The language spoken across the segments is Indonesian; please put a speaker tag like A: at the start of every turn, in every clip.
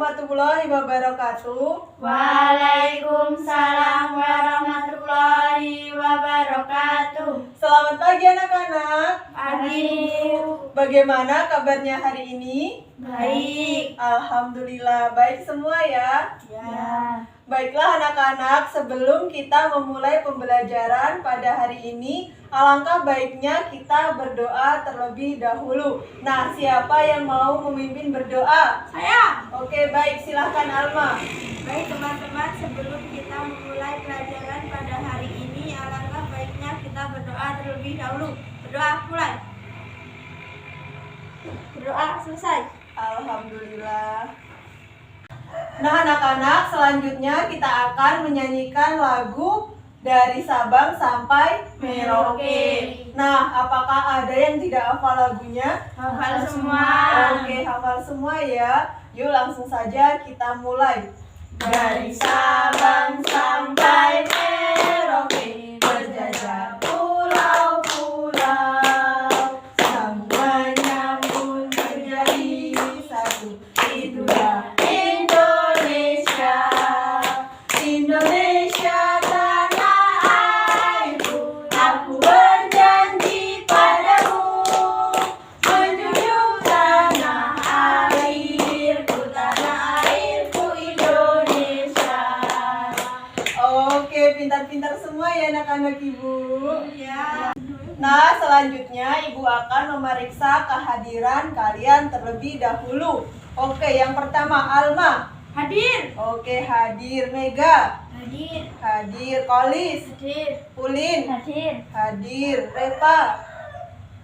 A: warahmatullahi wabarakatuh.
B: Waalaikumsalam warahmatullahi wabarakatuh.
A: Selamat pagi anak-anak.
B: Pagi.
A: Bagaimana kabarnya hari ini?
B: Baik.
A: Alhamdulillah baik semua ya.
B: Ya.
A: Baiklah anak-anak, sebelum kita memulai pembelajaran pada hari ini, alangkah baiknya kita berdoa terlebih dahulu. Nah, siapa yang mau memimpin berdoa?
B: Saya.
A: Oke, baik, silahkan Alma.
B: Baik teman-teman, sebelum kita memulai pelajaran pada hari ini, alangkah baiknya kita berdoa terlebih dahulu. Berdoa mulai. Berdoa selesai.
A: Alhamdulillah. Nah anak-anak, selanjutnya kita akan menyanyikan lagu dari Sabang sampai Merauke. Nah, apakah ada yang tidak hafal lagunya?
B: Hafal semua.
A: Oke, hafal semua ya. Yuk langsung saja kita mulai. Dari Sabang sampai Merauke, berjajah pulau-pulau, semua nyambung menjadi satu. Itulah Indonesia, Indonesia tanah airku. Aku berjanji padamu, menjunjung tanah airku Indonesia. Oke, pintar-pintar semua ya anak-anak ibu.
B: Ya.
A: Nah, selanjutnya ibu akan memeriksa kehadiran kalian terlebih dahulu. Oke, yang pertama Alma.
B: Hadir.
A: Oke, hadir. Mega.
B: Hadir.
A: Hadir. Kolis.
B: Hadir.
A: Ulin.
B: Hadir.
A: Hadir. Reva.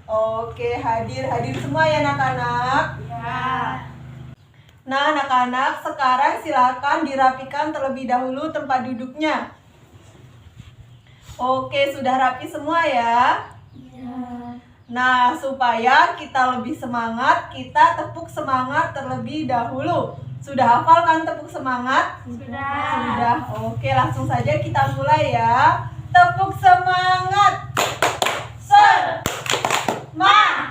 A: Oke, hadir. Hadir semua ya anak-anak.
B: Ya.
A: Nah, anak-anak, sekarang silakan dirapikan terlebih dahulu tempat duduknya. Oke, sudah rapi semua ya.
B: Ya.
A: Nah, supaya kita lebih semangat, kita tepuk semangat terlebih dahulu. Sudah hafal kan tepuk semangat?
B: Sudah.
A: Sudah. Oke, langsung saja kita mulai ya. Tepuk semangat. Semangat.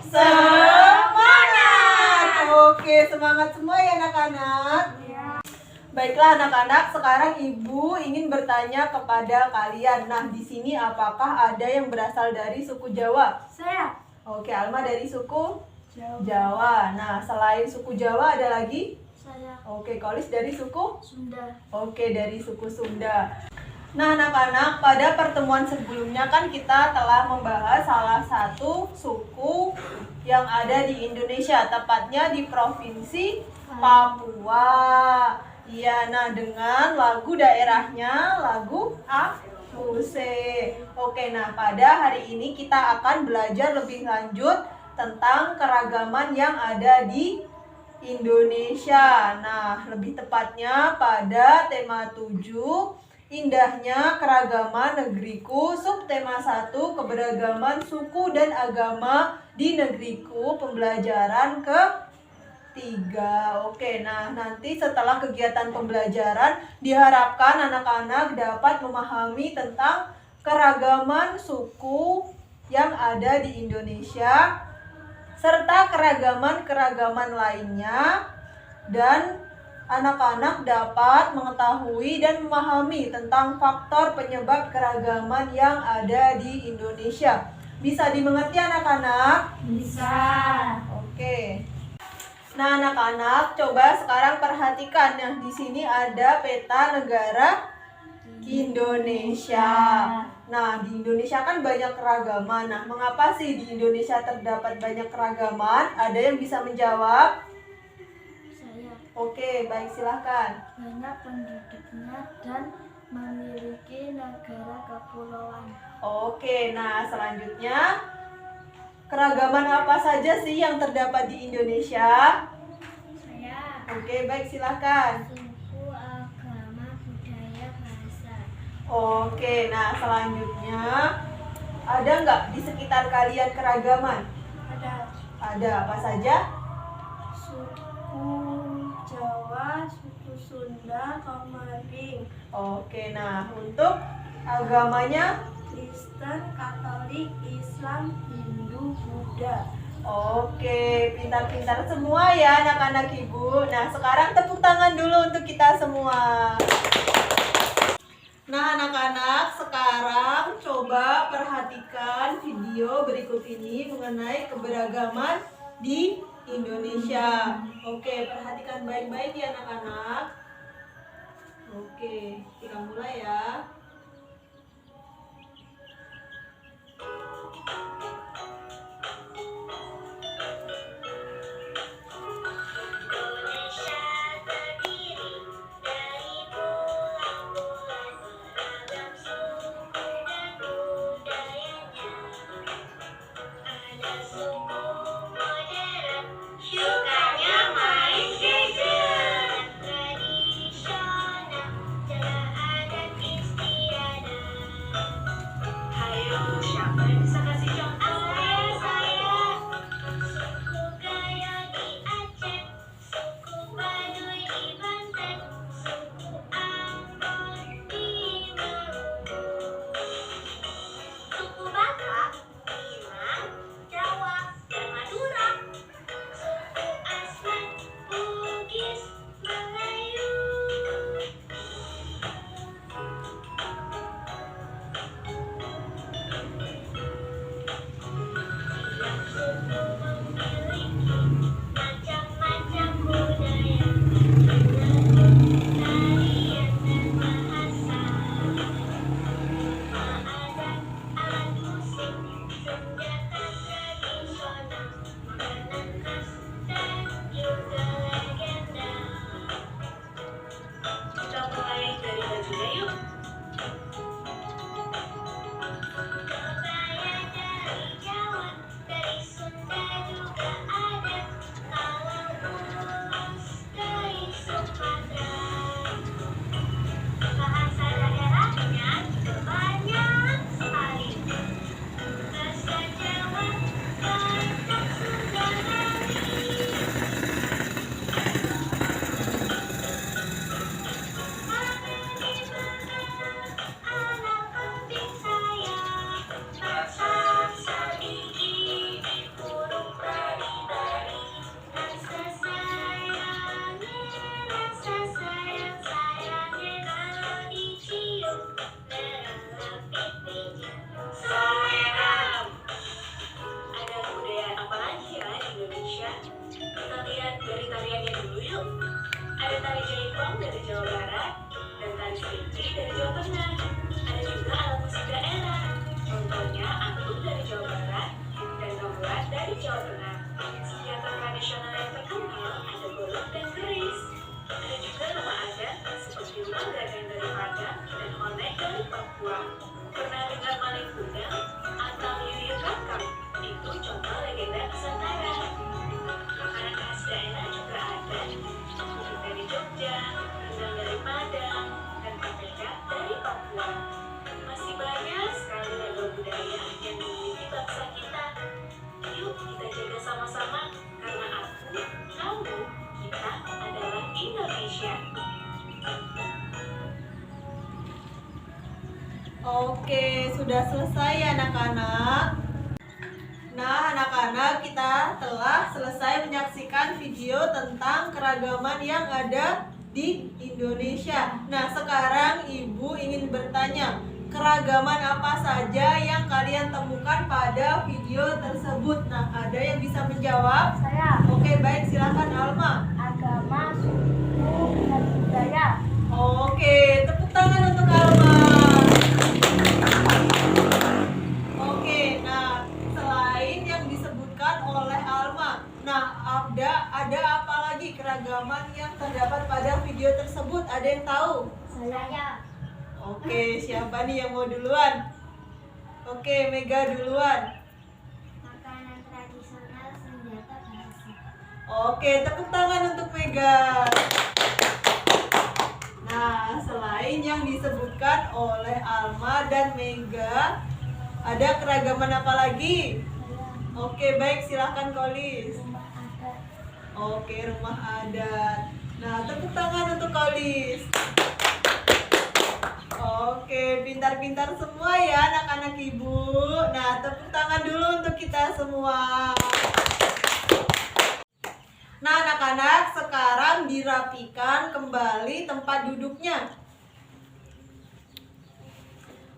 A: Semangat. Oke, semangat semua ya anak-anak.
B: Ya.
A: Baiklah anak-anak, sekarang ibu ingin bertanya kepada kalian. Nah, di sini apakah ada yang berasal dari suku Jawa?
B: Saya.
A: Oke, Alma dari suku
B: Jawa.
A: Jawa. Nah, selain suku Jawa ada lagi?
B: Saya.
A: Oke, Kolis dari suku?
B: Sunda.
A: Oke, dari suku Sunda. Nah, anak-anak, pada pertemuan sebelumnya kan kita telah membahas salah satu suku yang ada di Indonesia, tepatnya di Provinsi Papua. Iya, nah dengan lagu daerahnya, lagu Akuse. Oke, nah pada hari ini kita akan belajar lebih lanjut tentang keragaman yang ada di Indonesia. Nah, lebih tepatnya pada tema 7, indahnya keragaman negeriku, subtema 1, keberagaman suku dan agama di negeriku, pembelajaran ke 3. Oke, nah nanti setelah kegiatan pembelajaran diharapkan anak-anak dapat memahami tentang keragaman suku yang ada di Indonesia serta keragaman-keragaman lainnya, dan anak-anak dapat mengetahui dan memahami tentang faktor penyebab keragaman yang ada di Indonesia. Bisa dimengerti anak-anak?
B: Bisa.
A: Oke. Nah, anak-anak, coba sekarang perhatikan yang di sini ada peta negara Indonesia. Nah, di Indonesia kan banyak keragaman. Nah, mengapa sih di Indonesia terdapat banyak keragaman? Ada yang bisa menjawab?
B: Saya.
A: Oke, baik, silahkan.
B: Banyak penduduknya dan memiliki negara kepulauan.
A: Oke, nah selanjutnya, keragaman apa saja sih yang terdapat di Indonesia?
B: Saya.
A: Oke, baik, silahkan.
B: Suku, agama, budaya, bahasa.
A: Oke, nah selanjutnya, ada nggak di sekitar kalian keragaman?
B: Ada
A: Ada apa saja?
B: suku Jawa, suku Sunda, Komering,
A: Oke, nah untuk agamanya?
B: Kristen, Katolik, Islam, Hindu, Buddha.
A: Oke, pintar-pintar semua ya anak-anak ibu. Nah, sekarang tepuk tangan dulu untuk kita semua. Nah, anak-anak, sekarang coba perhatikan video berikut ini mengenai keberagaman di Indonesia. Oke, perhatikan baik-baik ya anak-anak. Oke, kita mulai ya. Oke, sudah selesai anak-anak. Nah, anak-anak, kita telah selesai menyaksikan video tentang keragaman yang ada di Indonesia. Nah, sekarang Ibu ingin bertanya, keragaman apa saja yang kalian temukan pada video tersebut? Nah, ada yang bisa menjawab?
B: Saya.
A: Oke, baik, silakan Alma.
B: Agama, suku, dan budaya.
A: Oke, tepuk tangan untuk Alma. Oke, nah selain yang disebutkan oleh Alma, nah ada apa lagi keragaman yang terdapat pada video tersebut? Ada yang tahu?
B: Saya.
A: Oke, siapa nih yang mau duluan? Oke, Mega duluan.
B: Makanan tradisional, senjata, bahasa.
A: Oke, tepuk tangan untuk Mega. Nah, selain yang disebutkan oleh Alma dan Mega, ada keragaman apa lagi?
B: Saya.
A: Oke, baik, silahkan Kolis.
B: Rumah adat.
A: Oke, rumah adat. Nah, tepuk tangan untuk Kolis. Oke, pintar-pintar semua ya anak-anak ibu. Nah, tepuk tangan. tangan dulu untuk kita semua. Nah, anak-anak, sekarang dirapikan kembali tempat duduknya.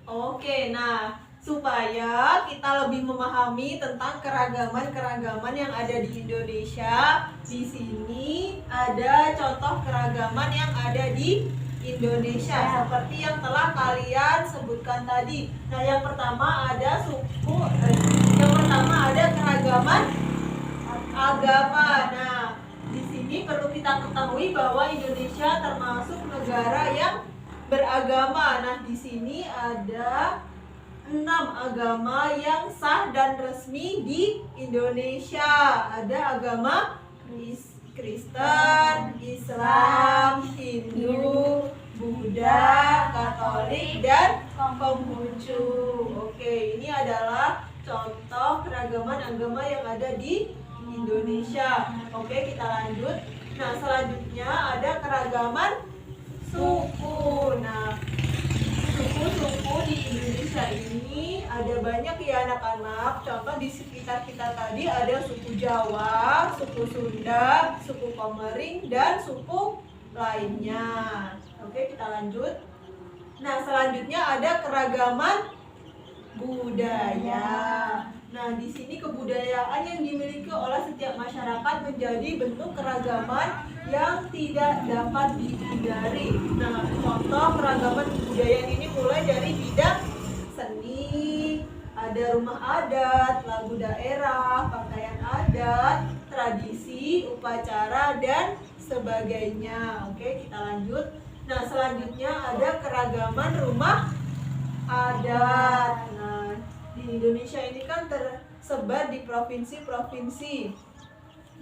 A: Oke, nah, supaya kita lebih memahami tentang keragaman-keragaman yang ada di Indonesia, di sini ada contoh keragaman yang ada di Indonesia seperti yang telah kalian sebutkan tadi. Nah, yang pertama ada yang pertama ada keragaman agama. Nah, di sini perlu kita ketahui bahwa Indonesia termasuk negara yang beragama. Nah, di sini ada 6 agama yang sah dan resmi di Indonesia. Ada agama Kristen, Islam, Hindu, Buddha, Katolik, dan Konghucu. Oke, ini adalah contoh keragaman agama yang ada di Indonesia. Oke, kita lanjut. Nah, selanjutnya ada keragaman suku. Nah, suku-suku di Indonesia ini ada banyak ya anak-anak. Contoh di sekitar kita tadi ada suku Jawa, suku Sunda, suku Komering, dan suku lainnya. Oke, kita lanjut. Nah, selanjutnya ada keragaman budaya. Nah, di sini kebudayaan yang dimiliki oleh setiap masyarakat menjadi bentuk keragaman yang tidak dapat dihindari. Nah, contoh keragaman kebudayaan ini mulai dari bidang seni, ada rumah adat, lagu daerah, pakaian adat, tradisi, upacara, dan sebagainya. Oke, kita lanjut. Nah, selanjutnya ada keragaman rumah adat. Nah, di Indonesia ini kan tersebar di provinsi-provinsi.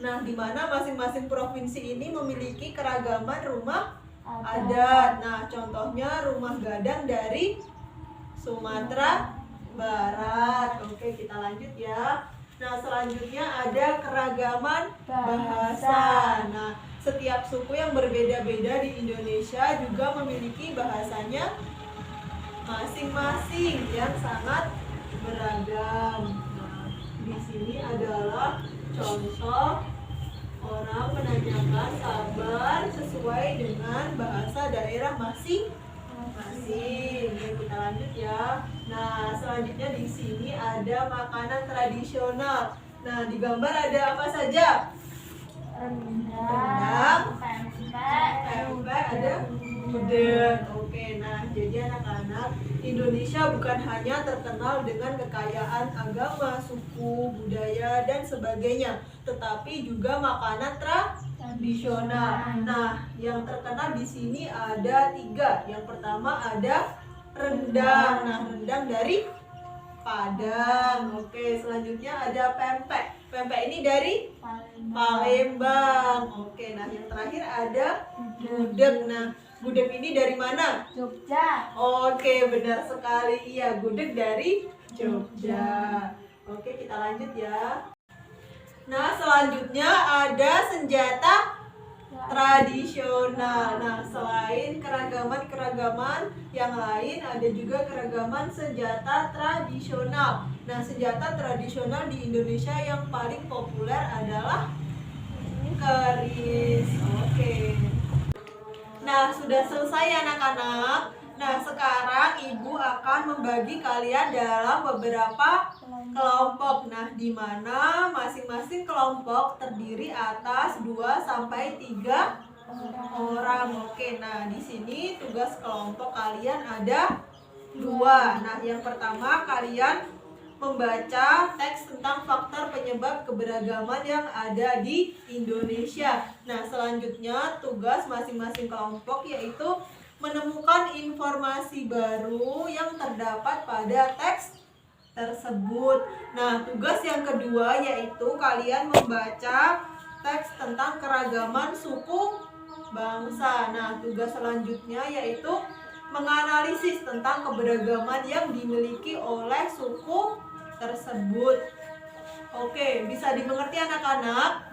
A: Nah, di mana masing-masing provinsi ini memiliki keragaman rumah adat. Nah, contohnya rumah gadang dari Sumatera Barat. Oke, kita lanjut ya. Nah, selanjutnya ada keragaman bahasa. Nah, setiap suku yang berbeda-beda di Indonesia juga memiliki bahasanya masing-masing yang sangat beragam. Nah, di sini adalah contoh orang menanyakan kabar sesuai dengan bahasa daerah masing-masing. Oke, kita lanjut ya. Nah, selanjutnya di sini ada makanan tradisional. Nah, di gambar ada apa saja? Rendang, pempek, ada gudeg. Oke, nah jadi anak-anak, Indonesia bukan hanya terkenal dengan kekayaan agama, suku, budaya, dan sebagainya, tetapi juga makanan tradisional. Nah, yang terkenal di sini ada 3. Yang pertama ada rendang. Nah, rendang dari Padang. Oke, selanjutnya ada pempek. Pempek ini dari Palembang. Oke, nah yang terakhir ada gudeg. Nah, gudeg ini dari mana?
B: Jogja.
A: Oke, benar sekali. Iya, gudeg dari Jogja. Oke, kita lanjut ya. Nah, selanjutnya ada senjata tradisional. Nah, selain keragaman-keragaman yang lain, ada juga keragaman senjata tradisional. Nah, senjata tradisional di Indonesia yang paling populer adalah keris. Oke. Nah, sudah selesai anak-anak. Nah, sekarang Ibu akan membagi kalian dalam beberapa kelompok. Nah, di mana masing-masing kelompok terdiri atas 2 sampai 3 orang. Oke, nah di sini tugas kelompok kalian ada 2. Nah, yang pertama kalian membaca teks tentang faktor penyebab keberagaman yang ada di Indonesia. Nah, selanjutnya tugas masing-masing kelompok yaitu menemukan informasi baru yang terdapat pada teks tersebut. Nah, tugas yang kedua yaitu kalian membaca teks tentang keragaman suku bangsa. Nah, tugas selanjutnya yaitu menganalisis tentang keberagaman yang dimiliki oleh suku tersebut. Oke, bisa dimengerti anak-anak?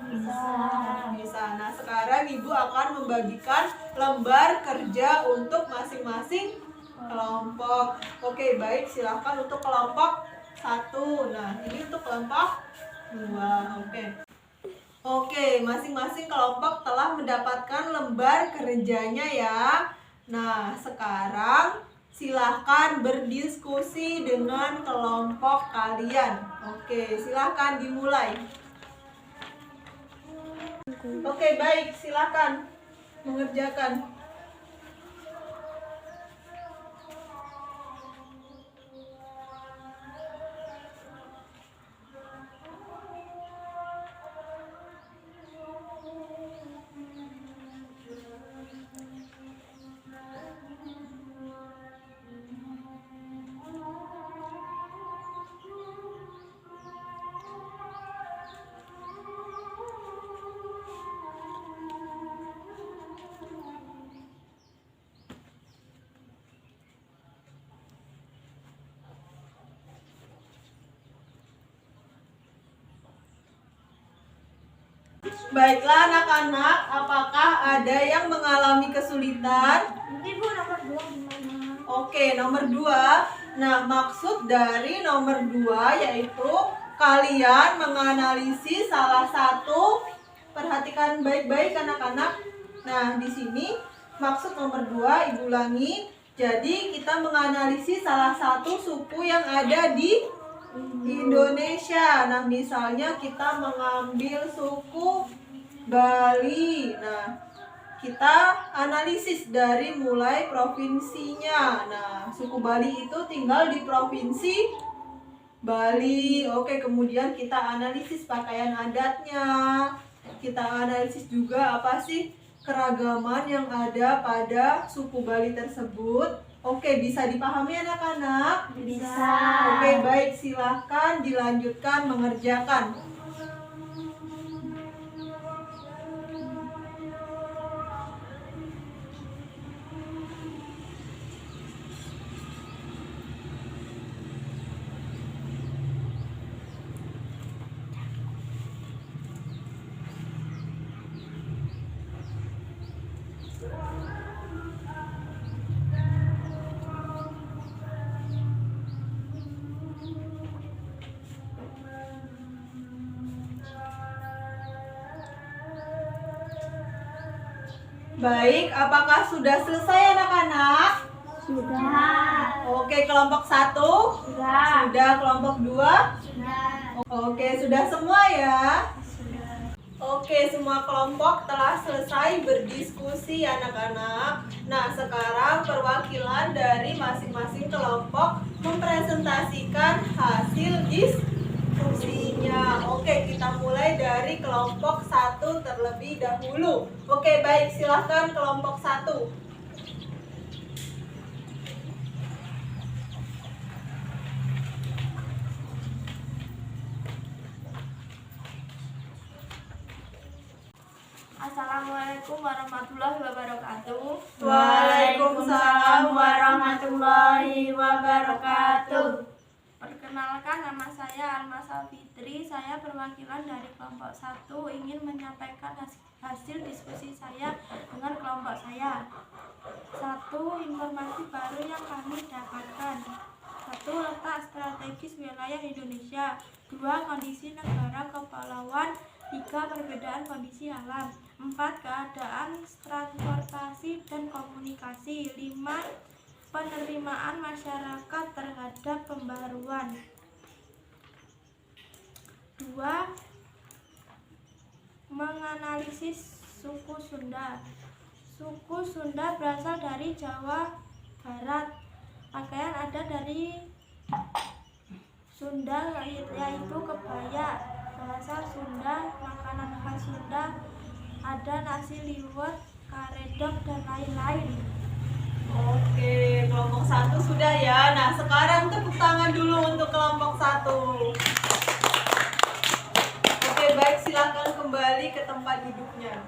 A: Bisa. Nah, sekarang Ibu akan membagikan lembar kerja untuk masing-masing kelompok. Oke, baik, silakan untuk kelompok 1. Nah, ini untuk kelompok 2. Oke, masing-masing kelompok telah mendapatkan lembar kerjanya ya. Nah, sekarang silahkan berdiskusi dengan kelompok kalian. Oke, silahkan dimulai. Oke, baik, silahkan mengerjakan. Baiklah anak-anak, apakah ada yang mengalami kesulitan?
B: Ibu nomor 2 gimana?
A: Oke, nomor 2. Nah, maksud dari nomor 2 yaitu kalian menganalisis salah satu, perhatikan baik-baik anak-anak. Nah, di sini maksud nomor 2 Ibu ulangi. Jadi, kita menganalisis salah satu suku yang ada di Indonesia. Nah, misalnya kita mengambil suku Bali. Nah, kita analisis dari mulai provinsinya. Nah, suku Bali itu tinggal di provinsi Bali. Oke, kemudian kita analisis pakaian adatnya. Kita analisis juga apa sih keragaman yang ada pada suku Bali tersebut. Oke, bisa dipahami anak-anak?
B: Bisa.
A: Oke, baik, silahkan dilanjutkan mengerjakan. Baik, apakah sudah selesai anak-anak?
B: Sudah.
A: Oke, kelompok 1?
B: Sudah.
A: Sudah, kelompok 2?
B: Sudah.
A: Oke, sudah semua ya?
B: Sudah.
A: Oke, semua kelompok telah selesai berdiskusi anak-anak. Nah, sekarang perwakilan dari masing-masing kelompok mempresentasikan hasil diskusinya. Oke, kita mulai dari kelompok 1 terlebih dahulu. Oke, baik, silahkan kelompok 1.
B: Assalamualaikum warahmatullahi wabarakatuh.
A: Waalaikumsalam warahmatullahi
B: wabarakatuh. Perkenalkan, nama saya Almasa Fitri. Saya perwakilan dari kelompok 1 ingin menyampaikan hasil diskusi saya dengan kelompok saya. 1. Informasi baru yang kami dapatkan. 1. Letak strategis wilayah Indonesia. 2. Kondisi negara kepulauan. 3. Perbedaan kondisi alam. 4. Keadaan transportasi dan komunikasi. 5. Penerimaan masyarakat terhadap pembaruan. 2. Menganalisis suku Sunda. Suku Sunda berasal dari Jawa Barat. Pakaian ada dari Sunda yaitu kebaya. Bahasa Sunda, makanan khas Sunda, ada nasi liwet, karedok, dan lain-lain.
A: Oke, kelompok 1 sudah ya. Nah, sekarang tepuk tangan dulu untuk kelompok 1. Oke, baik, silakan kembali ke tempat duduknya.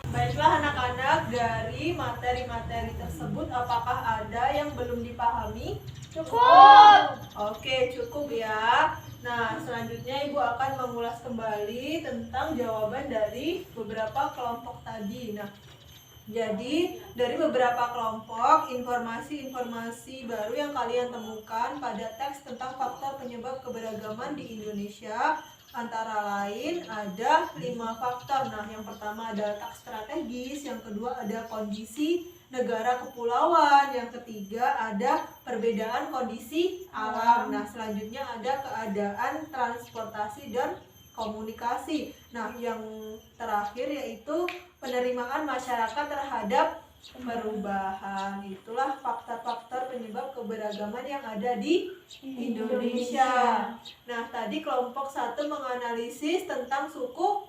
A: Baiklah anak-anak, dari materi-materi tersebut apakah ada yang belum dipahami?
B: Cukup.
A: Oke, cukup ya. Nah, selanjutnya Ibu akan mengulas kembali tentang jawaban dari beberapa kelompok tadi. Nah, Jadi, dari beberapa kelompok, informasi-informasi baru yang kalian temukan pada teks tentang faktor penyebab keberagaman di Indonesia, antara lain ada 5 faktor. Nah, yang pertama ada letak strategis, yang kedua ada kondisi negara kepulauan, yang ketiga ada perbedaan kondisi alam. Nah, selanjutnya ada keadaan transportasi dan komunikasi. Nah, yang terakhir yaitu penerimaan masyarakat terhadap perubahan. Itulah faktor-faktor penyebab keberagaman yang ada di Indonesia. Nah, tadi kelompok 1 menganalisis tentang suku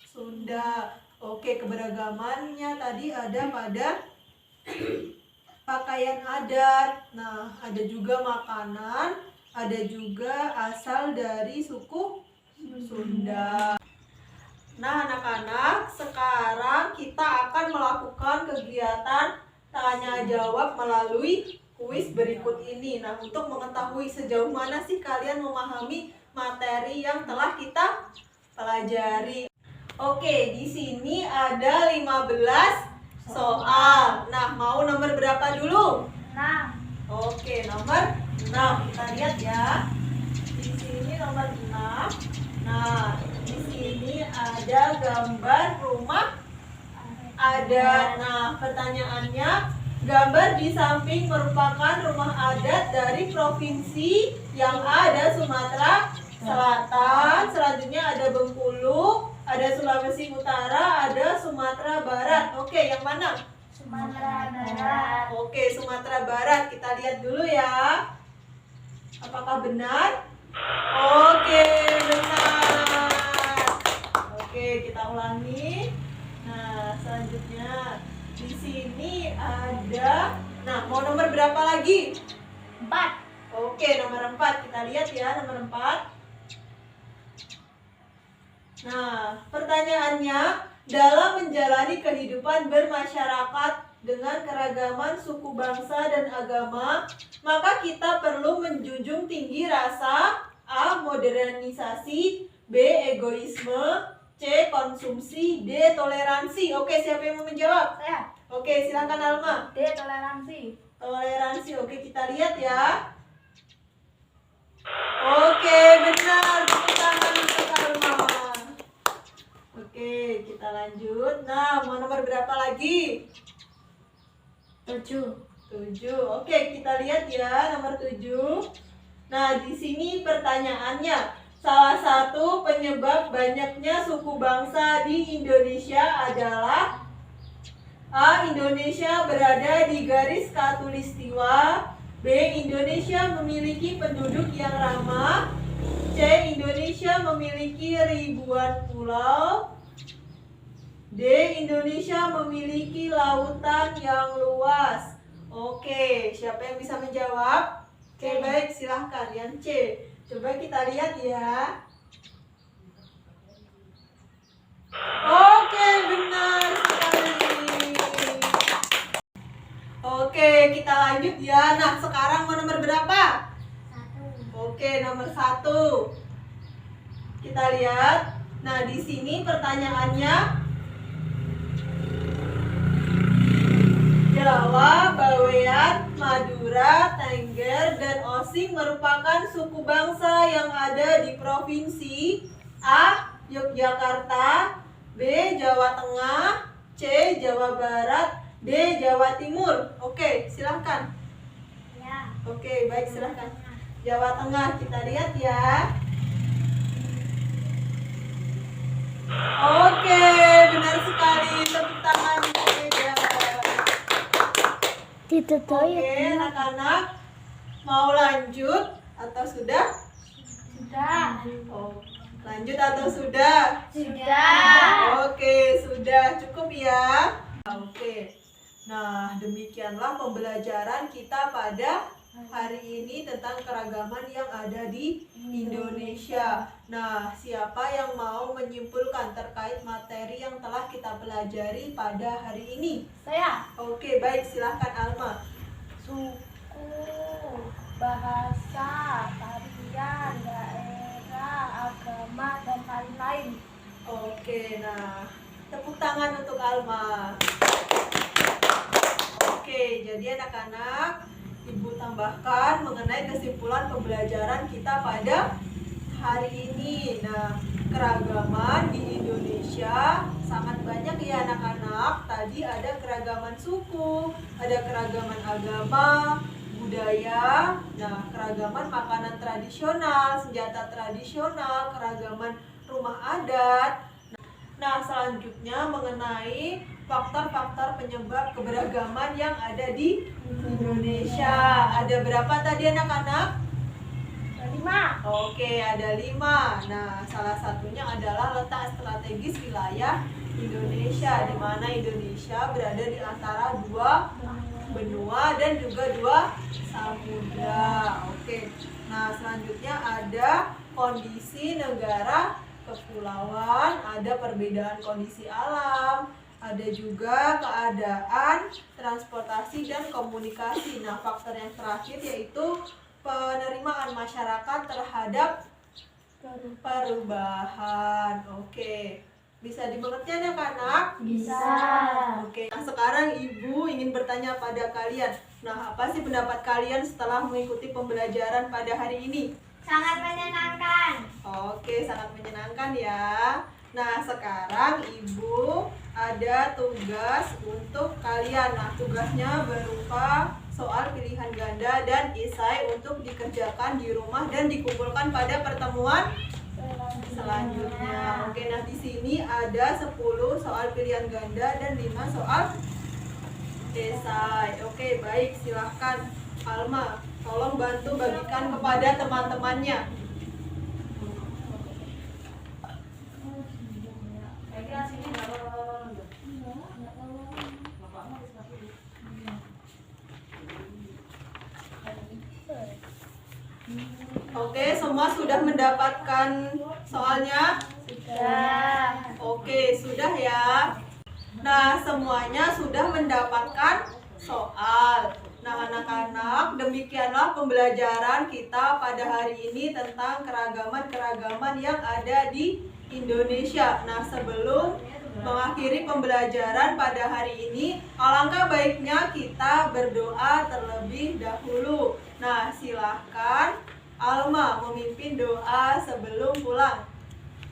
A: Sunda. Oke, keberagamannya tadi ada pada pakaian adat. Nah, ada juga makanan, ada juga asal dari suku Sunda. Nah, anak-anak, sekarang kita akan melakukan kegiatan tanya jawab melalui kuis berikut ini. Nah, untuk mengetahui sejauh mana sih kalian memahami materi yang telah kita pelajari. Oke, di sini ada 15 soal. Nah, mau nomor berapa dulu?
B: 6.
A: Oke, nomor 6. Kita lihat ya. Di sini nomor 6. Nah, di sini ada gambar rumah adat. Nah, pertanyaannya, gambar di samping merupakan rumah adat dari provinsi yang ada Sumatera Selatan. Selanjutnya ada Bengkulu, ada Sulawesi Utara, ada Sumatera Barat. Oke, yang mana?
B: Sumatera Barat.
A: Oke, Sumatera Barat. Kita lihat dulu ya. Apakah benar? Oke, benar. Oke, kita ulangi. Nah, selanjutnya di sini ada. Nah, mau nomor berapa lagi?
B: 4.
A: Oke, nomor 4. Kita lihat ya, nomor 4. Nah, pertanyaannya, dalam menjalani kehidupan bermasyarakat dengan keragaman suku bangsa dan agama, maka kita perlu menjunjung tinggi rasa A. Modernisasi, B. Egoisme, C. Konsumsi, D. Toleransi. Oke, siapa yang mau menjawab?
B: Saya.
A: Oke, silakan Alma.
B: D. Toleransi.
A: Toleransi. Oke, kita lihat ya. Oke, benar. Tepuk tangan untuk Alma. Oke, kita lanjut. Nah, mau nomor berapa lagi?
B: 7.
A: 7. Oke, kita lihat ya nomor 7. Nah, di sini pertanyaannya, salah satu penyebab banyaknya suku bangsa di Indonesia adalah A. Indonesia berada di garis khatulistiwa, B. Indonesia memiliki penduduk yang ramah, C. Indonesia memiliki ribuan pulau, D. Indonesia memiliki lautan yang luas. Oke, siapa yang bisa menjawab? Oke, baik, silahkan yang C. Coba kita lihat ya. Oke, benar sekali. Oke, kita lanjut ya. Nah, sekarang mau nomor berapa?
B: 1.
A: Oke, nomor 1. Kita lihat. Nah, di sini pertanyaannya, Jawa, Bawean, Madura, Tengger, dan Osing merupakan suku bangsa yang ada di provinsi A. Yogyakarta, B. Jawa Tengah, C. Jawa Barat, D. Jawa Timur. Oke, silahkan.
B: Ya.
A: Oke, baik, silahkan. Jawa Tengah, kita lihat ya. Oke, benar sekali. Tepuk tangan untuk Eda. Oke, anak-anak, mau lanjut atau sudah?
B: Sudah.
A: Oh, lanjut atau sudah?
B: Sudah.
A: Oke, sudah cukup ya. Oke. Nah, demikianlah pembelajaran kita pada hari ini tentang keragaman yang ada di Indonesia. Nah, siapa yang mau menyimpulkan terkait materi yang telah kita pelajari pada hari ini?
B: Saya.
A: Oke, baik, silahkan Alma.
B: Suku, bahasa, tarian, daerah, agama, dan lain-lain.
A: Oke, nah, tepuk tangan untuk Alma. Oke, jadi anak-anak, Ibu tambahkan mengenai kesimpulan pembelajaran kita pada hari ini. Nah, keragaman di Indonesia sangat banyak ya anak-anak. Tadi ada keragaman suku, ada keragaman agama, budaya, nah keragaman makanan tradisional, senjata tradisional, keragaman rumah adat. Nah, selanjutnya mengenai faktor-faktor penyebab keberagaman yang ada di Indonesia. Ada berapa tadi anak-anak?
B: 5.
A: Oke, ada 5. Nah, salah satunya adalah letak strategis wilayah Indonesia, di mana Indonesia berada di antara 2 benua dan juga 2 samudra. Oke. Nah, selanjutnya ada kondisi negara kepulauan, ada perbedaan kondisi alam, ada juga keadaan transportasi dan komunikasi. Nah, faktor yang terakhir yaitu penerimaan masyarakat terhadap perubahan. Oke. Bisa dimengerti anak-anak?
B: Bisa.
A: Oke. Nah, sekarang Ibu ingin bertanya pada kalian. Nah, apa sih pendapat kalian setelah mengikuti pembelajaran pada hari ini?
B: Sangat menyenangkan.
A: Oke, sangat menyenangkan ya. Nah, sekarang Ibu ada tugas untuk kalian. Nah, tugasnya berupa soal pilihan ganda dan esai untuk dikerjakan di rumah dan dikumpulkan pada pertemuan selanjutnya. Oke, nah di sini ada 10 soal pilihan ganda dan 5 soal esai. Oke, baik, silahkan Alma, tolong bantu bagikan kepada teman-temannya. Oke, semua sudah mendapatkan soalnya?
B: Sudah.
A: Oke, sudah ya. Nah, semuanya sudah mendapatkan soal. Nah, anak-anak, demikianlah pembelajaran kita pada hari ini tentang keragaman-keragaman yang ada di Indonesia. Nah, sebelum mengakhiri pembelajaran pada hari ini, alangkah baiknya kita berdoa terlebih dahulu. Nah, silahkan Alma memimpin doa sebelum pulang.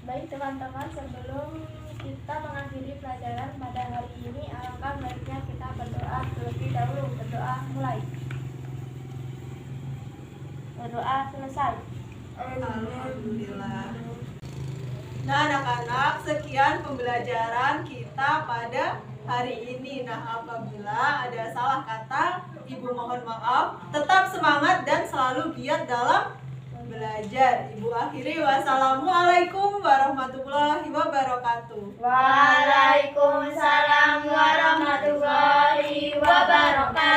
B: Baik teman-teman, sebelum kita mengakhiri pelajaran pada hari ini, alangkah baiknya kita berdoa terlebih dahulu. Berdoa mulai. Berdoa selesai.
A: Alhamdulillah. Nah, anak-anak, sekian pembelajaran kita pada hari ini. Nah, apabila ada salah kata, Ibu mohon maaf. Tetap semangat dan selalu giat dalam belajar. Ibu akhiri, wassalamualaikum warahmatullahi wabarakatuh.
B: Waalaikumsalam warahmatullahi wabarakatuh.